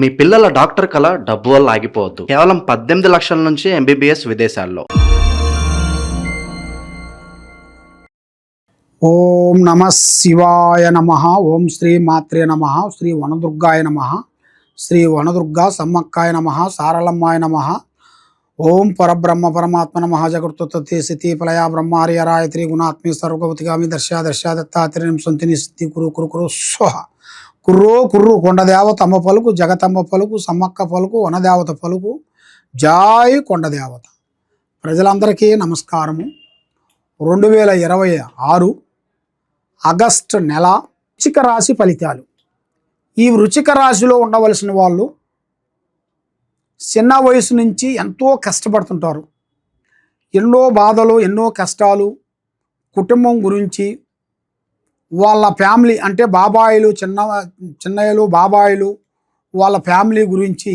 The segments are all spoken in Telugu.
మీ పిల్లల డాక్టర్ కల డబ్బు వల్ల ఆగిపోవద్దు. కేవలం 18 లక్షల నుంచి ఎంబీబీఎస్ విదేశాల్లో. ఓం నమ శివాయ నమ. ఓం శ్రీ మాత్రే నమ. శ్రీ వనదుర్గాయ నమ. శ్రీ వనదుర్గా సమ్మక్కాయ నమ. సారలమ్మాయ నమ. ఓం పరబ్రహ్మ పరమాత్మ నమ. జగృతత్తే సితి ఫలయా బ్రహ్మార్యరాయత్రి గుణాత్మి సర్వగవతిగామి దర్శా దత్తాత్రేయం సంతిని సిద్ధి కురు కురు కురు స్వహ. కుర్రో కుర్రు కొండదేవత అమ్మ పలుకు, జగతమ్మ పలుకు, సమ్మక్క పలుకు, వనదేవత పలుకు. జాయ్ కొండదేవత. ప్రజలందరికీ నమస్కారము. 2026 ఆగస్టు నెల వృశ్చిక రాశి ఫలితాలు. ఈ వృశ్చిక రాశిలో ఉండవలసిన వాళ్ళు చిన్న వయసు నుంచి ఎంతో కష్టపడుతుంటారు. ఎన్నో బాధలు, ఎన్నో కష్టాలు, కుటుంబం గురించి, వాళ్ళ ఫ్యామిలీ అంటే బాబాయిలు, చిన్నయ్యలు, బాబాయిలు, వాళ్ళ ఫ్యామిలీ గురించి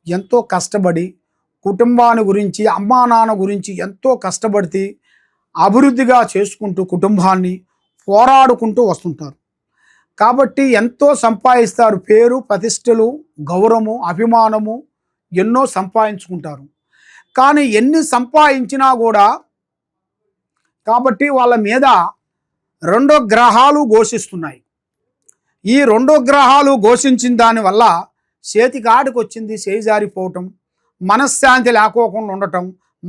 ఎంతో కష్టపడి, కుటుంబాన్ని గురించి, అమ్మా నాన్న గురించి ఎంతో కష్టపడితే అభివృద్ధిగా చేసుకుంటూ కుటుంబాన్ని పోరాడుకుంటూ వస్తుంటారు. కాబట్టి ఎంతో సంపాదిస్తారు. పేరు, ప్రతిష్టలు, గౌరవము, అభిమానము ఎన్నో సంపాదించుకుంటారు. కానీ ఎన్ని సంపాదించినా కూడా కాబట్టి వాళ్ళ మీద 2 గ్రహాలు ఘోషిస్తున్నాయి. ఈ 2 గ్రహాలు ఘోషించిన దానివల్ల చేతికాడికి వచ్చింది చేజారిపోవటం, మనశ్శాంతి లేకోకుండా ఉండటం,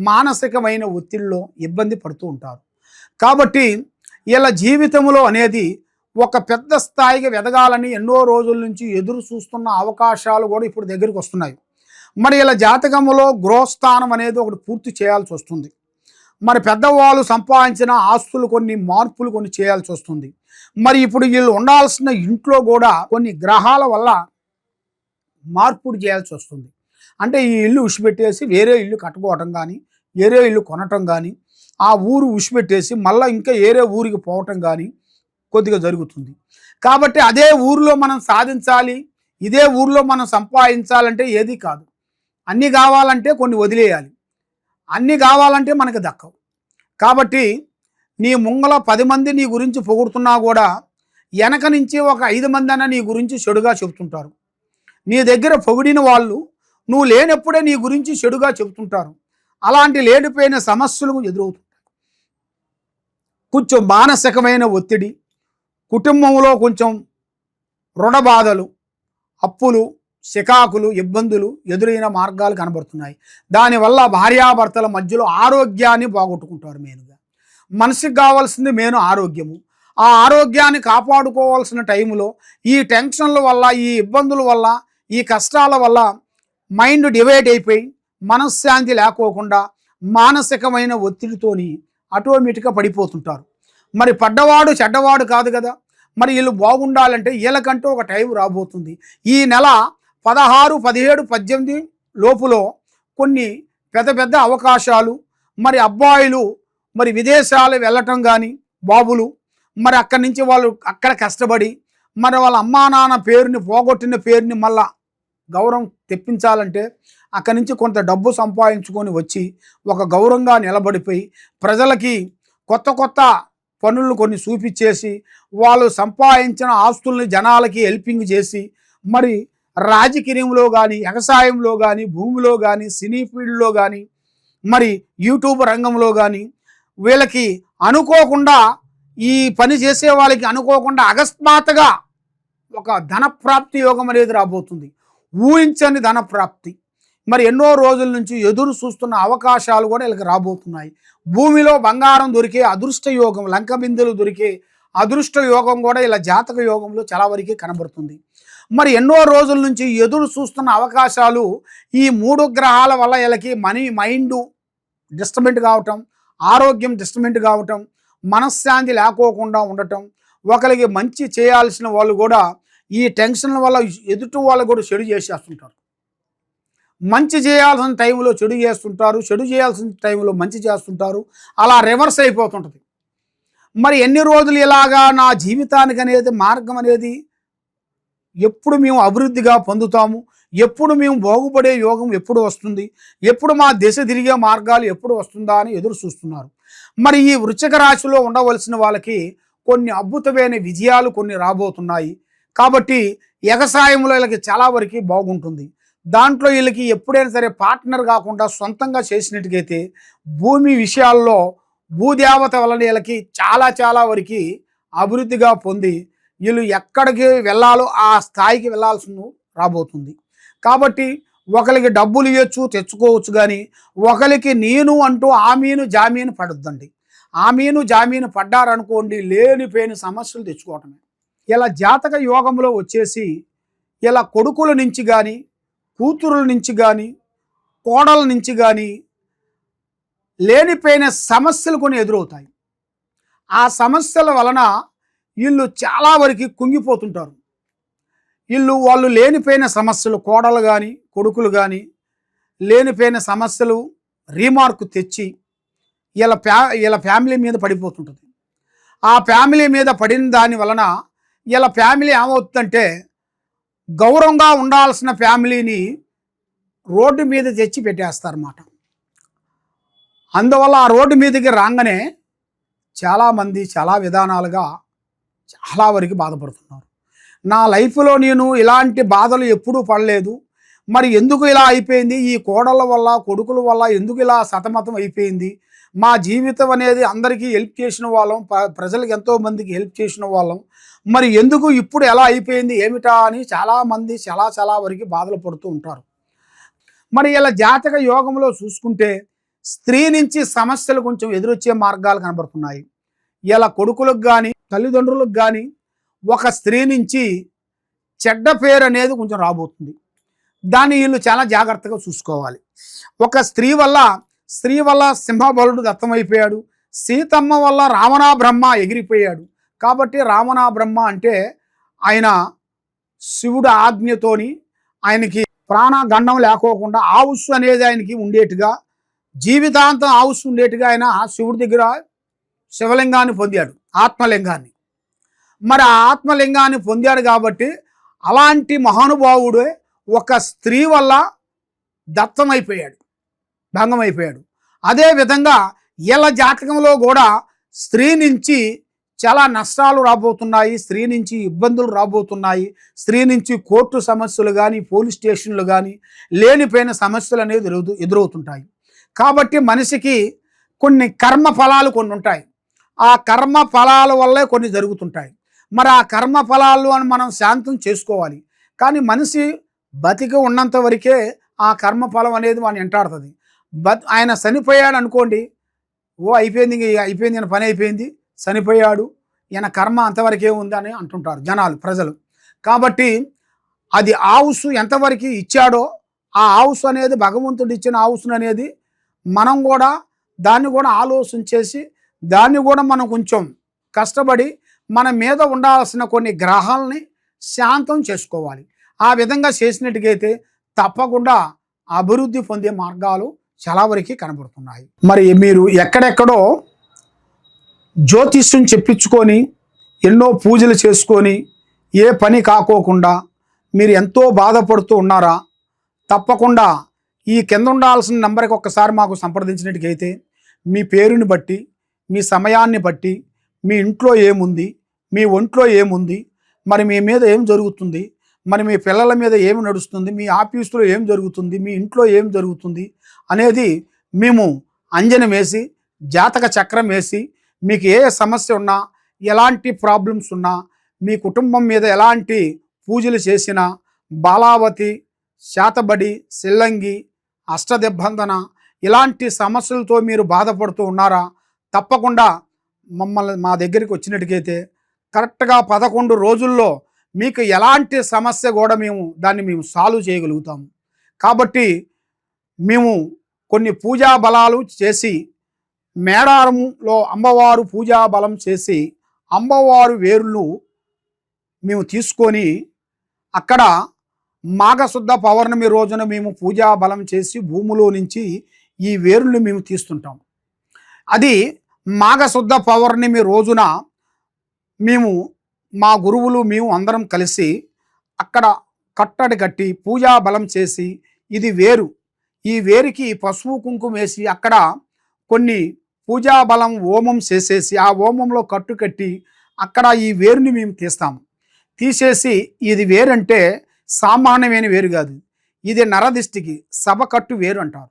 మానసికమైన ఒత్తిడిలో ఇబ్బంది పడుతూ ఉంటారు. కాబట్టి వీళ్ళ జీవితంలో అనేది ఒక పెద్ద స్థాయికి ఎదగాలని ఎన్నో రోజుల నుంచి ఎదురు చూస్తున్న అవకాశాలు కూడా ఇప్పుడు దగ్గరికి వస్తున్నాయి. మరి వీళ్ళ జాతకంలో గృహస్థానం అనేది ఒకటి పూర్తి చేయాల్సి వస్తుంది. మరి పెద్దవాళ్ళు సంపాదించిన ఆస్తులు కొన్ని మార్పులు కొన్ని చేయాల్సి వస్తుంది. మరి ఇప్పుడు వీళ్ళు ఉండాల్సిన ఇంట్లో కూడా కొన్ని గ్రహాల వల్ల మార్పులు చేయాల్సి వస్తుంది. అంటే ఈ ఇల్లు ఉసిపెట్టేసి వేరే ఇల్లు కట్టుకోవటం కానీ, వేరే ఇల్లు కొనటం కానీ, ఆ ఊరు ఉసిపెట్టేసి మళ్ళీ ఇంకా వేరే ఊరికి పోవటం కానీ కొద్దిగా జరుగుతుంది. కాబట్టి అదే ఊరిలో మనం సాధించాలి, ఇదే ఊరిలో మనం సంపాదించాలంటే ఏది కాదు. అన్నీ కావాలంటే కొన్ని వదిలేయాలి, అన్నీ కావాలంటే మనకు దక్కవు. కాబట్టి నీ ముంగల 10 మంది నీ గురించి పొగుడుతున్నా కూడా వెనక నుంచి ఒక 5 మంది అన్న నీ గురించి చెడుగా చెబుతుంటారు. నీ దగ్గర పొగిడిన వాళ్ళు నువ్వు లేనప్పుడే నీ గురించి చెడుగా చెబుతుంటారు. అలాంటి లేడిపోయిన సమస్యలు ఎదురవుతుంటాయి. కొంచెం మానసికమైన ఒత్తిడి, కుటుంబంలో కొంచెం రుణ బాధలు, అప్పులు, చికాకులు, ఇబ్బందులు ఎదురైన మార్గాలు కనబడుతున్నాయి. దానివల్ల భార్యాభర్తల మధ్యలో ఆరోగ్యాన్ని పోగొట్టుకుంటారు. మెయిన్గా మనిషికి కావాల్సింది మెయిన్ ఆరోగ్యము. ఆ ఆరోగ్యాన్ని కాపాడుకోవాల్సిన టైంలో ఈ టెన్షన్ల వల్ల, ఈ ఇబ్బందుల వల్ల, ఈ కష్టాల వల్ల మైండ్ డివైడ్ అయిపోయి మనశ్శాంతి లేకోకుండా మానసికమైన ఒత్తిడితోని ఆటోమేటిక్గా పడిపోతుంటారు. మరి పడ్డవాడు చెడ్డవాడు కాదు కదా. మరి వీళ్ళు బాగుండాలంటే వీళ్ళకంటూ ఒక టైం రాబోతుంది. ఈ నెల 16, 17, 18 లోపులో కొన్ని పెద్ద పెద్ద అవకాశాలు, మరి అబ్బాయిలు మరి విదేశాలు వెళ్ళటం కానీ, బాబులు మరి అక్కడి నుంచి వాళ్ళు అక్కడ కష్టపడి మరి వాళ్ళ అమ్మా నాన్న పేరుని, పోగొట్టిన పేరుని మళ్ళా గౌరవం తెప్పించాలంటే అక్కడి నుంచి కొంత డబ్బు సంపాదించుకొని వచ్చి ఒక గౌరవంగా నిలబడిపోయి ప్రజలకి కొత్త కొత్త పనులు కొన్ని చూపించేసి వాళ్ళు సంపాదించిన ఆస్తుల్ని జనాలకి హెల్పింగ్ చేసి మరి రాజకీయంలో కానీ, వ్యవసాయంలో కానీ, భూమిలో కానీ, సినీ ఫీల్డ్లో కానీ, మరి యూట్యూబ్ రంగంలో కానీ వీళ్ళకి అనుకోకుండా ఈ పని చేసే వాళ్ళకి అనుకోకుండా అకస్మాత్తుగా ఒక ధనప్రాప్తి యోగం అనేది రాబోతుంది. ఊహించని ధనప్రాప్తి. మరి ఎన్నో రోజుల నుంచి ఎదురు చూస్తున్న అవకాశాలు కూడా వీళ్ళకి రాబోతున్నాయి. భూమిలో బంగారం దొరికే అదృష్ట యోగం, లంక బిందెలు దొరికే అదృష్ట యోగం కూడా ఇలా జాతక యోగంలో చాలా వరకు కనబడుతుంది. మరి ఎన్నో రోజుల నుంచి ఎదురు చూస్తున్న అవకాశాలు ఈ 3 గ్రహాల వల్ల వీళ్ళకి మైండ్ డిస్టర్బెంట్ కావటం, ఆరోగ్యం డిస్టర్బెంట్ కావటం, మనశ్శాంతి లేకోకుండా ఉండటం, ఒకరికి మంచి చేయాల్సిన వాళ్ళు కూడా ఈ టెన్షన్ల వల్ల ఎదుటి వాళ్ళు కూడా చెడు చేసేస్తుంటారు. మంచి చేయాల్సిన టైంలో చెడు చేస్తుంటారు, చెడు చేయాల్సిన టైంలో మంచి చేస్తుంటారు. అలా రివర్స్ అయిపోతుంటుంది. మరి ఎన్ని రోజులు ఇలాగా నా జీవితానికి అనేది మార్గం అనేది ఎప్పుడు మేము అభివృద్ధిగా పొందుతాము, ఎప్పుడు మేము బాగుపడే యోగం ఎప్పుడు వస్తుంది, ఎప్పుడు మా దిశ తిరిగే మార్గాలు ఎప్పుడు వస్తుందా అని ఎదురు చూస్తున్నారు. మరి ఈ వృశ్చిక రాశిలో ఉండవలసిన వాళ్ళకి కొన్ని అద్భుతమైన విజయాలు కొన్ని రాబోతున్నాయి. కాబట్టి వ్యవసాయంలో వీళ్ళకి చాలా వరకు బాగుంటుంది. దాంట్లో వీళ్ళకి ఎప్పుడైనా సరే పార్ట్నర్ కాకుండా సొంతంగా చేసినట్టుగైతే భూమి విషయాల్లో భూదేవత వలన వీళ్ళకి చాలా చాలా వరకు అభివృద్ధిగా పొంది వీళ్ళు ఎక్కడికి వెళ్ళాలో ఆ స్థాయికి వెళ్ళాల్సి రాబోతుంది. కాబట్టి ఒకరికి డబ్బులు ఇవ్వచ్చు, తెచ్చుకోవచ్చు, కానీ ఒకరికి నేను అంటూ ఆమీను జామీను పడొద్దండి. ఆమీను జామీను పడ్డారనుకోండి లేనిపోయిన సమస్యలు తెచ్చుకోవటమే. ఇలా జాతక యోగంలో వచ్చేసి ఇలా కొడుకుల నుంచి కానీ, కూతురుల నుంచి కానీ, కోడల నుంచి కానీ లేనిపోయిన సమస్యలు కొన్ని ఎదురవుతాయి. ఆ సమస్యల వలన వీళ్ళు చాలా వరకు కుంగిపోతుంటారు. వాళ్ళు లేనిపోయిన సమస్యలు, కోడలు కానీ కొడుకులు కానీ లేనిపోయిన సమస్యలు రీమార్కు తెచ్చి వీళ్ళ ఫ్యామిలీ మీద పడిపోతుంటుంది. ఆ ఫ్యామిలీ మీద పడిన దాని వలన వీళ్ళ ఫ్యామిలీ ఏమవుతుందంటే గౌరవంగా ఉండాల్సిన ఫ్యామిలీని రోడ్డు మీద తెచ్చి పెట్టేస్తారన్నమాట. అందువల్ల ఆ రోడ్డు మీదకి రాగానే చాలామంది చాలా విధానాలుగా చాలా వరకు బాధపడుతున్నారు. నా లైఫ్లో నేను ఇలాంటి బాధలు ఎప్పుడూ పడలేదు, మరి ఎందుకు ఇలా అయిపోయింది, ఈ కోడళ్ళ వల్ల కొడుకుల వల్ల ఎందుకు ఇలా సతమతం అయిపోయింది, మా జీవితం అనేది అందరికీ హెల్ప్ చేసిన వాళ్ళం, ప్రజలకు ఎంతోమందికి హెల్ప్ చేసిన వాళ్ళం, మరి ఎందుకు ఇప్పుడు ఎలా అయిపోయింది ఏమిటా అని చాలామంది చాలా చాలా వరకు బాధలు పడుతూ ఉంటారు. మరి ఇలా జాతక యోగంలో చూసుకుంటే స్త్రీ నుంచి సమస్యలు కొంచెం ఎదురొచ్చే మార్గాలు కనబడుతున్నాయి. ఇలా కొడుకులకు కానీ తల్లిదండ్రులకు కానీ ఒక స్త్రీ నుంచి చెడ్డ పేరు అనేది కొంచెం రాబోతుంది. దాన్ని వీళ్ళు చాలా జాగ్రత్తగా చూసుకోవాలి. ఒక స్త్రీ వల్ల సింహబలుడు దత్తమైపోయాడు, సీతమ్మ వల్ల రావణ బ్రహ్మ ఎగిరిపోయాడు. కాబట్టి రావణ బ్రహ్మ అంటే ఆయన శివుడు ఆజ్ఞతోని ఆయనకి ప్రాణగండం లేకోకుండా ఆవుస్సు అనేది ఆయనకి ఉండేట్టుగా, జీవితాంతం ఆవుస్సు ఉండేట్టుగా ఆయన శివుడి దగ్గర శివలింగాన్ని పొందాడు, ఆత్మలింగాన్ని. మరి ఆ ఆత్మలింగాన్ని పొందాడు కాబట్టి అలాంటి మహానుభావుడే ఒక స్త్రీ వల్ల దత్తమైపోయాడు, భంగమైపోయాడు. అదేవిధంగా వీళ్ళ జాతకంలో కూడా స్త్రీ నుంచి చాలా నష్టాలు రాబోతున్నాయి, స్త్రీ నుంచి ఇబ్బందులు రాబోతున్నాయి, స్త్రీ నుంచి కోర్టు సమస్యలు కానీ పోలీస్ స్టేషన్లు కానీ లేనిపోయిన సమస్యలు అనేది ఎదురవుతుంటాయి. కాబట్టి మనిషికి కొన్ని కర్మ ఫలాలు కొన్ని ఉంటాయి. ఆ కర్మ ఫలాల వల్లే కొన్ని జరుగుతుంటాయి. మరి ఆ కర్మ ఫలాలు అని మనం శాంతం చేసుకోవాలి. కానీ మనిషి బతికి ఉన్నంత వరకే ఆ కర్మఫలం అనేది వాడిని వెంటాడుతుంది. ఆయన చనిపోయాడు అనుకోండి, అయిపోయింది ఈయన పని అయిపోయింది, చనిపోయాడు, ఈయన కర్మ అంతవరకే ఉంది అని అంటుంటారు జనాలు, ప్రజలు. కాబట్టి అది ఆవుసు ఎంతవరకు ఇచ్చాడో ఆ ఆవుసు అనేది భగవంతుడు ఇచ్చిన ఆవుసును అనేది మనం కూడా దాన్ని కూడా ఆలోచన చేసి దాన్ని కూడా మనం కొంచెం కష్టపడి మన మీద ఉండాల్సిన కొన్ని గ్రహాలని శాంతం చేసుకోవాలి. ఆ విధంగా చేసినట్టుగైతే తప్పకుండా అభివృద్ధి పొందే మార్గాలు చాలా వరకు కనబడుతున్నాయి. మరి మీరు ఎక్కడెక్కడో జ్యోతిష్యం చెప్పించుకొని ఎన్నో పూజలు చేసుకొని ఏ పని కాకోకుండా మీరు ఎంతో బాధపడుతూ ఉన్నారా? తప్పకుండా ఈ కింద ఉండాల్సిన నెంబర్కి ఒక్కసారి మాకు సంప్రదించినట్టుగైతే మీ పేరుని బట్టి, మీ సమయాన్ని బట్టి, మీ ఇంట్లో ఏముంది, మీ ఒంట్లో ఏముంది, మరి మీ మీద ఏం జరుగుతుంది, మరి మీ పిల్లల మీద ఏమి నడుస్తుంది, మీ ఆఫీసులో ఏం జరుగుతుంది, మీ ఇంట్లో ఏం జరుగుతుంది అనేది మేము అంజనం వేసి జాతక చక్రం వేసి మీకు ఏ సమస్య ఉన్నా, ఎలాంటి ప్రాబ్లమ్స్ ఉన్నా, మీ కుటుంబం మీద ఎలాంటి పూజలు చేసినా, బాలావతి, శాతబడి, సిల్లంగి, అష్టదిబ్బందన ఇలాంటి సమస్యలతో మీరు బాధపడుతూ ఉన్నారా? తప్పకుండా మా దగ్గరికి వచ్చినట్టుకైతే కరెక్ట్గా 11 రోజుల్లో మీకు ఎలాంటి సమస్య కూడా దాన్ని మేము సాల్వ్ చేయగలుగుతాము. కాబట్టి మేము కొన్ని పూజా బలాలు చేసి మేడారంలో అమ్మవారు పూజా బలం చేసి అమ్మవారు వేర్లు మేము తీసుకొని అక్కడ మాఘశుద్ధ పౌర్ణమి రోజున మేము పూజా బలం చేసి భూమిలో నుంచి ఈ వేర్లు మేము తీస్తుంటాం. అది మాఘశుద్ధ పౌర్ణమి రోజున మేము మా గురువులు మేము అందరం కలిసి అక్కడ కట్టడి కట్టి పూజా బలం చేసి ఇది వేరు, ఈ వేరుకి పసుపు కుంకుమ వేసి అక్కడ కొన్ని పూజా బలం హోమం చేసేసి ఆ హోమంలో కట్టు కట్టి అక్కడ ఈ వేరుని మేము తీస్తాము. తీసేసి ఇది వేరంటే సామాన్యమైన వేరు కాదు. ఇది నరదిష్టికి సభకట్టు వేరు అంటారు.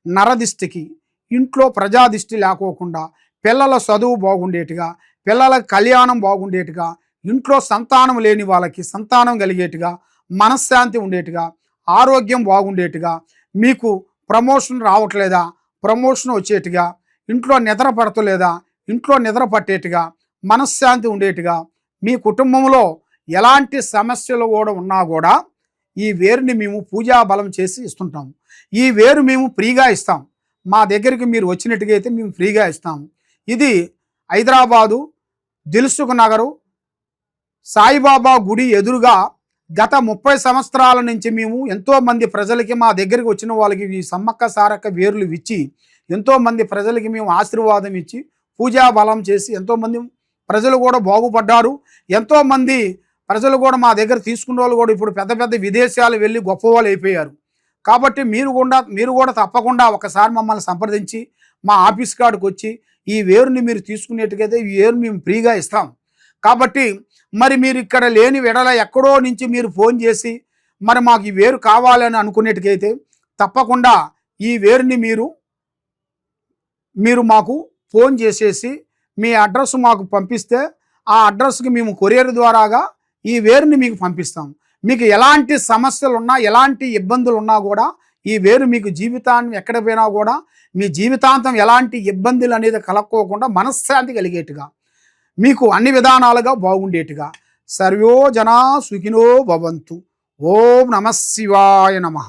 నరదిష్టికి ఇంట్లో ప్రజాదిష్టి లేకోకుండా పిల్లల చదువు బాగుండేట్టుగా, పిల్లల కళ్యాణం బాగుండేట్టుగా, ఇంట్లో సంతానం లేని వాళ్ళకి సంతానం కలిగేట్టుగా, మనశ్శాంతి ఉండేట్టుగా, ఆరోగ్యం బాగుండేట్టుగా, మీకు ప్రమోషన్ రావట్లేదా ప్రమోషన్ వచ్చేట్టుగా, ఇంట్లో నిద్ర పడతలేదా ఇంట్లో నిద్ర పట్టేట్టుగా, మనశ్శాంతి ఉండేట్టుగా, మీ కుటుంబంలో ఎలాంటి సమస్యలు కూడా ఉన్నా కూడా ఈ వేరుని మేము పూజా బలం చేసి ఇస్తుంటాము. ఈ వేరు మేము ఫ్రీగా ఇస్తాం. మా దగ్గరికి మీరు వచ్చినట్టుగా అయితే మేము ఫ్రీగా ఇస్తాము. ఇది హైదరాబాదు దిల్సుఖ్ నగరు సాయిబాబా గుడి ఎదురుగా గత 30 సంవత్సరాల నుంచి మేము ఎంతోమంది ప్రజలకి మా దగ్గరికి వచ్చిన వాళ్ళకి ఈ సమ్మక్క సారక్క వేర్లు ఇచ్చి ఎంతోమంది ప్రజలకి మేము ఆశీర్వాదం ఇచ్చి పూజా బలం చేసి ఎంతోమంది ప్రజలు కూడా బాగుపడ్డారు. ఎంతోమంది ప్రజలు కూడా మా దగ్గర తీసుకున్న వాళ్ళు కూడా ఇప్పుడు పెద్ద పెద్ద విదేశాలు వెళ్ళి గొప్పవాళ్ళు అయిపోయారు. కాబట్టి మీరు కూడా తప్పకుండా ఒకసారి మమ్మల్ని సంప్రదించి మా ఆఫీస్ కాడికి వచ్చి ఈ వేరుని మీరు తీసుకునేట్టుకైతే ఈ వేరు మేము ఫ్రీగా ఇస్తాం. కాబట్టి మరి మీరు ఇక్కడ లేని వెడల ఎక్కడో నుంచి మీరు ఫోన్ చేసి మరి మాకు ఈ వేరు కావాలని అనుకునేట్టుకైతే తప్పకుండా ఈ వేరుని మీరు మాకు ఫోన్ చేసేసి మీ అడ్రస్ మాకు పంపిస్తే ఆ అడ్రస్కి మేము కొరియర్ ద్వారాగా ఈ వేరుని మీకు పంపిస్తాం. మీకు ఎలాంటి సమస్యలు ఉన్నా ఎలాంటి ఇబ్బందులు ఉన్నా కూడా ఈ వేరు మీకు జీవితాన్ని ఎక్కడ పోయినా కూడా మీ జీవితాంతం ఎలాంటి ఇబ్బందులు అనేది కలక్కోకుండా మనశ్శాంతి కలిగేట్టుగా మీకు అన్ని విధానాలుగా బాగుండేట్టుగా సర్వో జనా సుఖినో భవంతు. ఓం నమః శివాయ నమః.